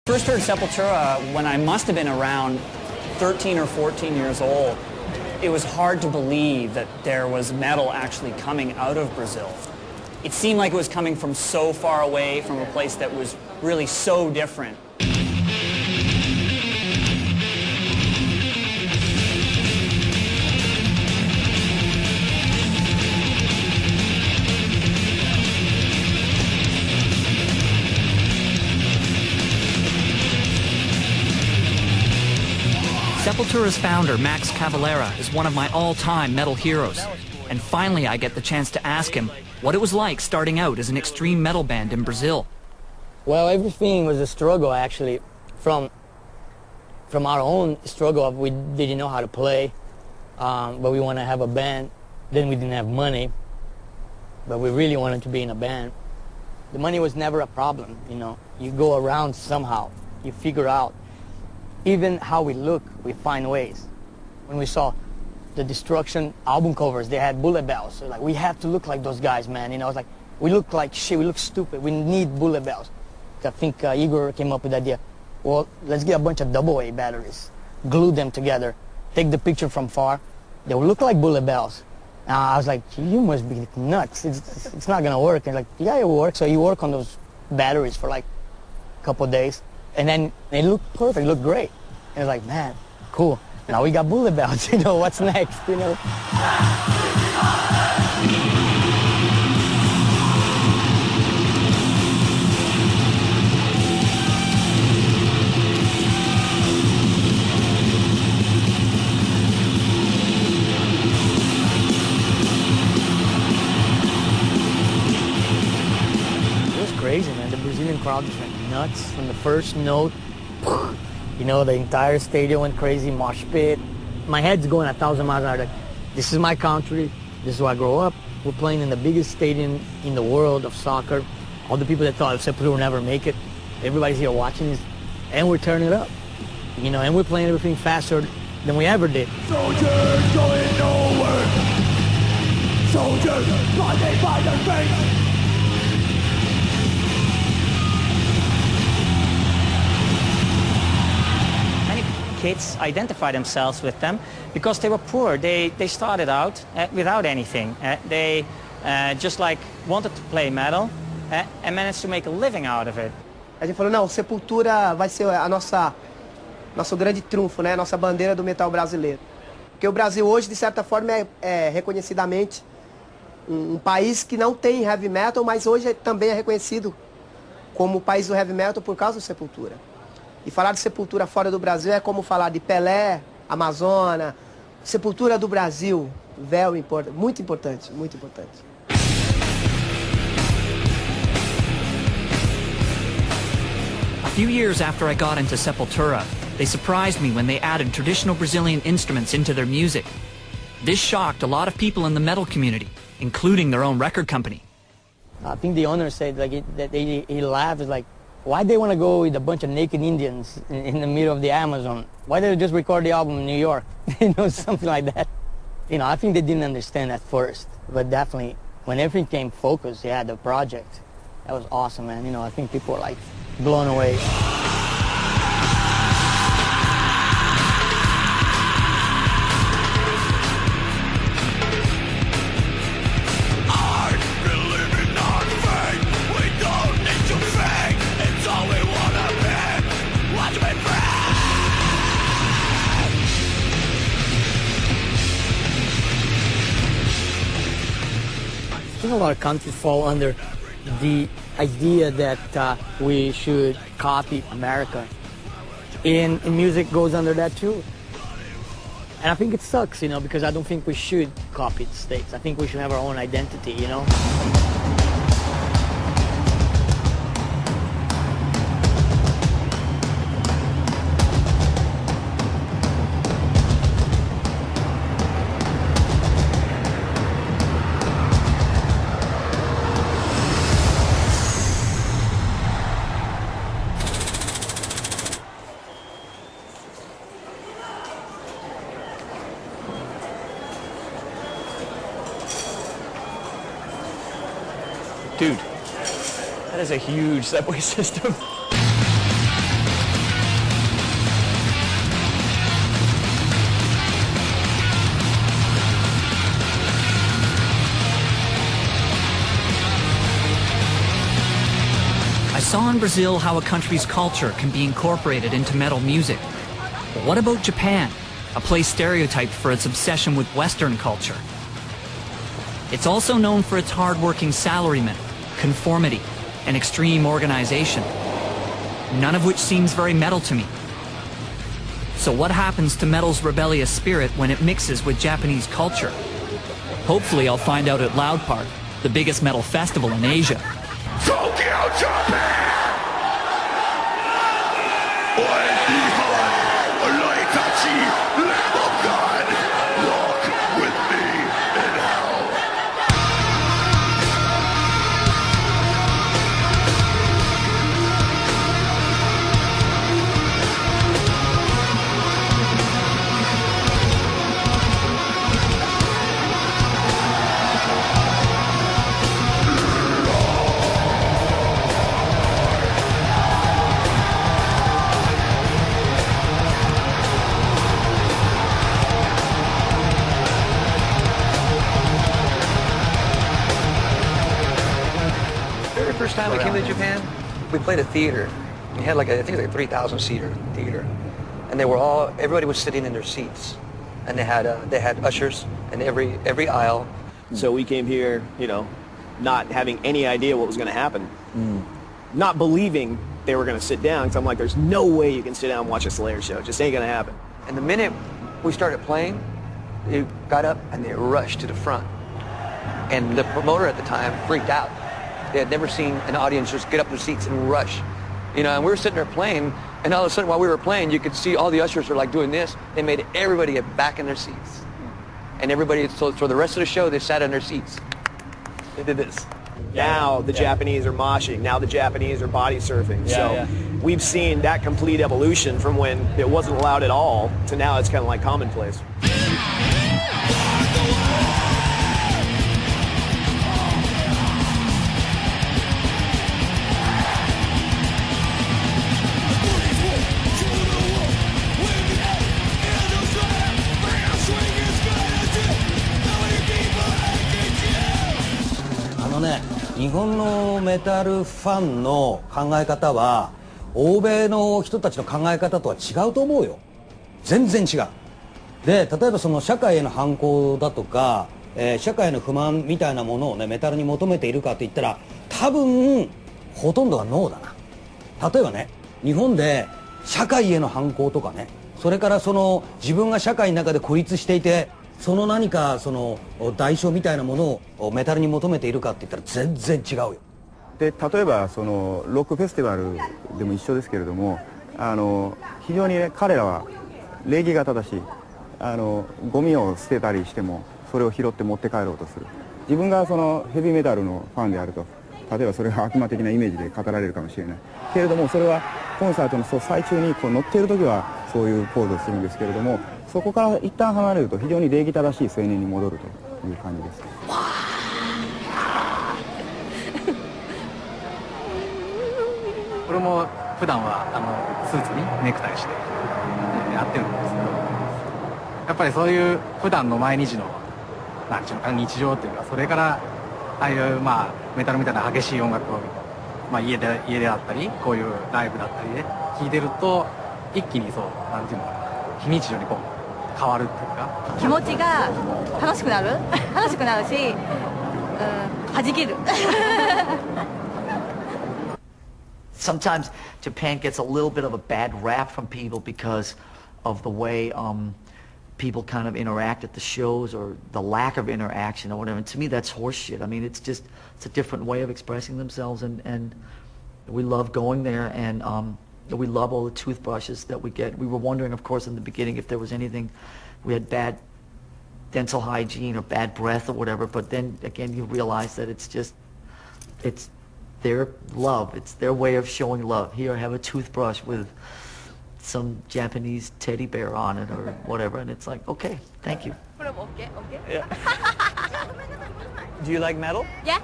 First heard Sepultura when I must have been around 13 or 14 years old. It was hard to believe that there was metal actually coming out of Brazil. It seemed like it was coming from so far away, from a place that was really so different. Sepultura's founder, Max Cavalera, is one of my all-time metal heroes. And finally I get the chance to ask him what it was like starting out as an extreme metal band in Brazil. Well, everything was a struggle, actually. From our own struggle of we didn't know how to play, but we want to have a band. Then we didn't have money, but we really wanted to be in a band. The money was never a problem, you know. You go around somehow. You figure out. Even how we look, we find ways. When we saw the Destruction album covers, they had bullet bells. So like, we have to look like those guys, man. You know, it's like, we look like shit, we look stupid. We need bullet bells. I think Igor came up with the idea, well, let's get a bunch of AA batteries, glue them together, take the picture from far. They will look like bullet bells. I was like, you must be nuts. It's not gonna work. And like, yeah, it will work. So you work on those batteries for like a couple of days. And then they looked perfect, looked great. And it's like, man, cool. Now we got bullet bells, you know, what's next, you know? It was crazy, man. The Brazilian crowd just went nuts from the first note. You know, the entire stadium went crazy, mosh pit. My head's going 1,000 miles an hour. Like, this is my country. This is where I grew up. We're playing in the biggest stadium in the world of soccer. All the people that thought Sepultura would never make it, everybody's here watching this, and we're turning it up. You know, and we're playing everything faster than we ever did. Soldiers going nowhere. Soldiers blinded by their fate. Kids identify themselves with them because they were poor. They started out without anything. They just like wanted to play metal and managed to make a living out of it. A gente falou, não, Sepultura vai ser a nosso grande trunfo, né? Nossa bandeira do metal brasileiro. Porque o Brasil hoje, de certa forma, é reconhecidamente um país que não tem heavy metal, mas hoje também é reconhecido como o país do heavy metal por causa do Sepultura. E falar de Sepultura fora do Brasil é como falar de Pelé, Amazônia, Sepultura do Brasil, véu, muito importante, muito importante. A few years after I got into Sepultura, they surprised me when they added traditional Brazilian instruments into their music. This shocked a lot of people in the metal community, including their own record company. I think the owner said that he laughed, like, why they want to go with a bunch of naked Indians in the middle of the Amazon? Why don't they just record the album in New York? You know, something like that. You know, I think they didn't understand at first, but definitely when everything came focused, yeah, the project, that was awesome, man. You know, I think people were like blown away. I think a lot of countries fall under the idea that we should copy America. And music goes under that too. And I think it sucks, you know, because I don't think we should copy the States. I think we should have our own identity, you know. Dude, that is a huge subway system. saw in Brazil how a country's culture can be incorporated into metal music. But what about Japan, a place stereotyped for its obsession with Western culture? It's also known for its hard-working salarymen, conformity, and extreme organization, none of which seems very metal to me. So what happens to metal's rebellious spirit when it mixes with Japanese culture? Hopefully I'll find out at Loud Park, the biggest metal festival in Asia. Tokyo, Japan! Lamb of God, walk with me in hell. First time we came to Japan, we played a theater. We had like I think it was like a 3,000 seater theater, and everybody was sitting in their seats, and they had ushers in every aisle. So we came here, you know, not having any idea what was going to happen, not believing they were going to sit down. Because I'm like, there's no way you can sit down and watch a Slayer show. It just ain't going to happen. And the minute we started playing, they got up and they rushed to the front, and the promoter at the time freaked out. They had never seen an audience just get up their seats and rush. You know, and we were sitting there playing, and all of a sudden while we were playing, you could see all the ushers were like doing this. They made everybody get back in their seats. And everybody, so the rest of the show, they sat in their seats. They did this. Now the Japanese are moshing. Now the Japanese are body surfing. We've seen that complete evolution from when it wasn't allowed at all to now it's kind of like commonplace. 日本のメタルファンの考え方は欧米の人たちの考え方とは違うと思うよ。全然違う。で、例えばその社会への反抗だとか、社会の不満みたいなものをねメタルに求めているかって言ったら多分ほとんどがノーだな。例えばね、日本で社会への反抗とかね、それからその自分が社会の中で孤立していて、その何かその代償みたいなものをメタルに求めているかって言ったら全然違うよ。で例えばそのロックフェスティバルでも一緒ですけれども、非常にね彼らは礼儀が正しい。ゴミを捨てたりしてもそれを拾って持って帰ろうとする。自分がそのヘビーメタルのファンであると、例えばそれが悪魔的なイメージで語られるかもしれないけれども、それはコンサートの最中にこう乗っている時はそういうポーズをするんですけれども、そこから一旦離れると非常に礼儀正しい青年に戻るという感じです。これも普段はスーツにネクタイしてやってるんですけど、やっぱりそういう普段の毎日のなんていうのかな、日常っていうか、それからああいうメタルみたいな激しい音楽を家であったりこういうライブだったりで聴いてると一気にそうなんていうのかな、非日常にこう変わるっていうか、気持ちが楽しくなるし、弾ける。Sometimes Japan gets a little bit of a bad rap from people because of the way people kind of interact at the shows, or the lack of interaction or whatever. And to me, that's horseshit. I mean, it's a different way of expressing themselves, and we love going there, and we love all the toothbrushes that we get. We were wondering, of course, in the beginning if there was anything, we had bad dental hygiene or bad breath or whatever, but then again, you realize that it's their love. It's their way of showing love. Here, I have a toothbrush with some Japanese teddy bear on it or whatever, and it's like, okay, thank you. Do you like metal? Yeah.